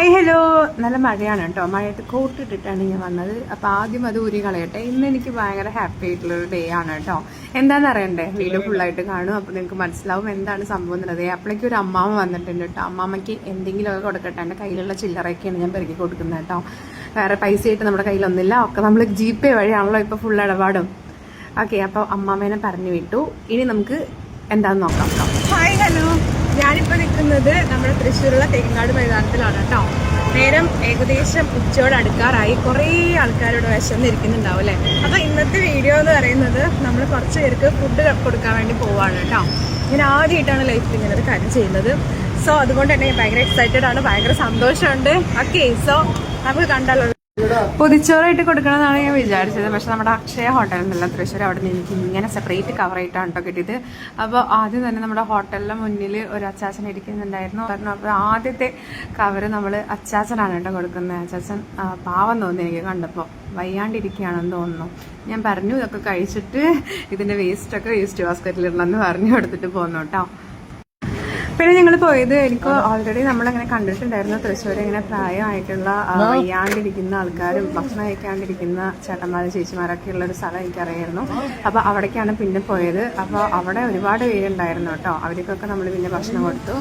Hi hello, നല്ല മഴയാണ് കേട്ടോ. മഴയത്ത് കോട്ട് ഇട്ടിട്ടാണ് ഞാൻ വന്നത്. അപ്പോൾ ആദ്യം അത് ഊരി കളയട്ടെ. ഇന്ന് എനിക്ക് ഭയങ്കര ഹാപ്പി ആയിട്ടുള്ളൊരു ഡേ ആണ് കേട്ടോ. എന്താണെന്ന് അറിയണ്ടേ? വീഡിയോ ഫുള്ളായിട്ട് കാണും, അപ്പോൾ നിങ്ങൾക്ക് മനസ്സിലാവും എന്താണ് സംഭവം എന്നുള്ളത്. അപ്പോഴേക്കും ഒരു അമ്മാമ്മ വന്നിട്ടുണ്ട് കേട്ടോ. അമ്മാമ്മയ്ക്ക് എന്തെങ്കിലുമൊക്കെ കൊടുക്കട്ടെ. എൻ്റെ കയ്യിലുള്ള ചില്ലറയൊക്കെയാണ് ഞാൻ പെരുക്കി കൊടുക്കുന്നത് കേട്ടോ. വേറെ പൈസയായിട്ട് നമ്മുടെ കയ്യിലൊന്നുമില്ല, ഒക്കെ നമ്മൾ GPay വഴിയാണല്ലോ ഇപ്പോൾ ഫുൾ ഇടപാടും. ഓക്കെ, അപ്പോൾ അമ്മാമ്മേനെ പറഞ്ഞു വിട്ടു. ഇനി നമുക്ക് എന്താണെന്ന് നോക്കാം. ഹായ് ഹലോ, ഞാനിപ്പോൾ നിൽക്കുന്നത് നമ്മുടെ തൃശ്ശൂരുള്ള തേങ്ങാട് മൈതാനത്തിലാണ് കേട്ടോ. നേരം ഏകദേശം ഉച്ചയോട് അടുക്കാറായി. കുറേ ആൾക്കാരോട് വിശന്നിരിക്കുന്നുണ്ടാവും അല്ലേ. അപ്പോൾ ഇന്നത്തെ വീഡിയോ എന്ന് പറയുന്നത് നമ്മൾ കുറച്ച് പേർക്ക് ഫുഡ് കൊടുക്കാൻ വേണ്ടി പോവാണ് കേട്ടോ. ഞാൻ ആദ്യമായിട്ടാണ് ലൈഫിൽ ഇങ്ങനെ ഒരു കാര്യം ചെയ്യുന്നത്. സോ അതുകൊണ്ട് തന്നെ ഭയങ്കര എക്സൈറ്റഡ് ആണ്, ഭയങ്കര സന്തോഷമുണ്ട്. ഓക്കെ, സോ നമുക്ക് കണ്ടല്ലോ. പൊതിച്ചോറായിട്ട് കൊടുക്കണമെന്നാണ് ഞാൻ വിചാരിച്ചത്. പക്ഷെ നമ്മുടെ അക്ഷയ ഹോട്ടലിൽ നിന്നല്ല, തൃശ്ശൂർ, അവിടെ നിന്ന് എനിക്ക് ഇങ്ങനെ സെപ്പറേറ്റ് കവറായിട്ടാണ് കേട്ടോ കിട്ടിയത്. അപ്പോൾ ആദ്യം തന്നെ നമ്മുടെ ഹോട്ടലിൻ്റെ മുന്നിൽ ഒരു അച്ചാച്ചൻ ഇരിക്കുന്നുണ്ടായിരുന്നു. അപ്പോൾ ആദ്യത്തെ കവറ് നമ്മൾ അച്ചാച്ചനാണ് കേട്ടോ കൊടുക്കുന്നത്. അച്ചാച്ചൻ പാവം തോന്നി എനിക്ക് കണ്ടപ്പോൾ, വയ്യാണ്ടിരിക്കുകയാണെന്ന് തോന്നുന്നു. ഞാൻ പറഞ്ഞു ഇതൊക്കെ കഴിച്ചിട്ട് ഇതിൻ്റെ വേസ്റ്റൊക്കെ വേസ്റ്റ് ബാസ്ക്കറ്റിലിടണമെന്ന് പറഞ്ഞു കൊടുത്തിട്ട് പോന്നു കേട്ടോ. പിന്നെ ഞങ്ങൾ പോയത്, എനിക്ക് ഓൾറെഡി നമ്മളങ്ങനെ കണ്ടിട്ടുണ്ടായിരുന്നു തൃശ്ശൂർ ഇങ്ങനെ പ്രായമായിട്ടുള്ള വയ്യാണ്ടിരിക്കുന്ന ആൾക്കാരും ഭക്ഷണം കഴിക്കാണ്ടിരിക്കുന്ന ചേട്ടന്മാരും ചേച്ചിമാരൊക്കെ ഉള്ളൊരു സ്ഥലം എനിക്കറിയായിരുന്നു. അപ്പോൾ അവിടേക്കാണ് പിന്നെ പോയത്. അപ്പോൾ അവിടെ ഒരുപാട് പേരുണ്ടായിരുന്നു കേട്ടോ. അവർക്കൊക്കെ നമ്മൾ പിന്നെ ഭക്ഷണം കൊടുത്തു.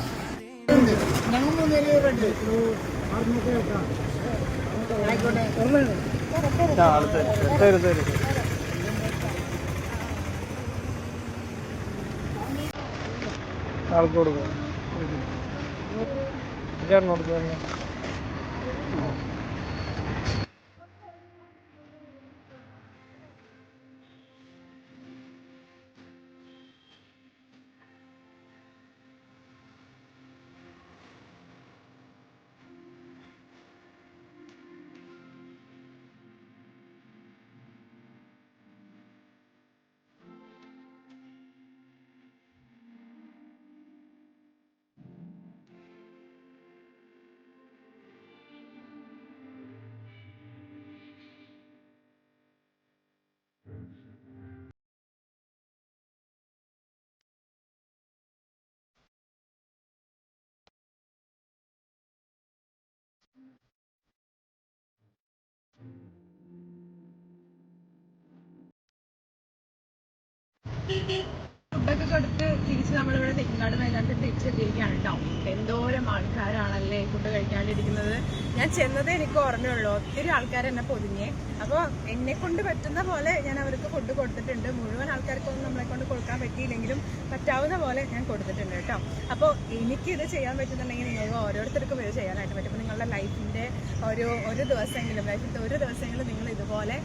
ഫുഡൊക്കെ കൊടുത്ത് തിരിച്ച് നമ്മളിവിടെ തെങ്ങാട് മൈതാനത്തിൽ തിരിച്ചെത്തിയിരിക്കുകയാണ് കേട്ടോ. എന്തോരം ആൾക്കാരാണല്ലേ ഫുഡ് കഴിക്കാണ്ടിരിക്കുന്നത്. ഞാൻ ചെന്നത് എനിക്ക് ഓർമ്മയുള്ളൂ, ഒത്തിരി ആൾക്കാർ എന്നെ പൊതിഞ്ഞേ. അപ്പോൾ എന്നെ കൊണ്ട് പറ്റുന്ന പോലെ ഞാൻ അവർക്ക് ഫുഡ് കൊടുത്തിട്ടുണ്ട്. മുഴുവൻ ആൾക്കാർക്കൊന്നും നമ്മളെ കൊണ്ട് കൊടുക്കാൻ പറ്റിയില്ലെങ്കിലും പറ്റാവുന്ന പോലെ ഞാൻ കൊടുത്തിട്ടുണ്ട് കേട്ടോ. അപ്പോൾ എനിക്കിത് ചെയ്യാൻ പറ്റുന്നുണ്ടെങ്കിൽ നിങ്ങൾക്ക് ഓരോരുത്തർക്കും ഇത് ചെയ്യാനായിട്ട് പറ്റും. അപ്പോൾ നിങ്ങളുടെ ലൈഫിൻ്റെ ഒരു ദിവസമെങ്കിലും, ലൈഫിൻ്റെ ഒരു ദിവസമെങ്കിലും നിങ്ങൾ ഇതുപോലെ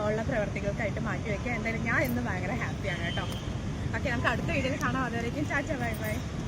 ഉള്ള പ്രവർത്തികൾക്കായിട്ട് മാറ്റി വയ്ക്കുക. എന്തായാലും ഞാൻ ഇന്ന് ഭയങ്കര ഹാപ്പിയാണ് കേട്ടോ. ഓക്കെ, നമുക്ക് അടുത്ത വീഡിയോയിൽ കാണാം. അതുവരേക്കും ടാറ്റ, ബൈ ബൈ.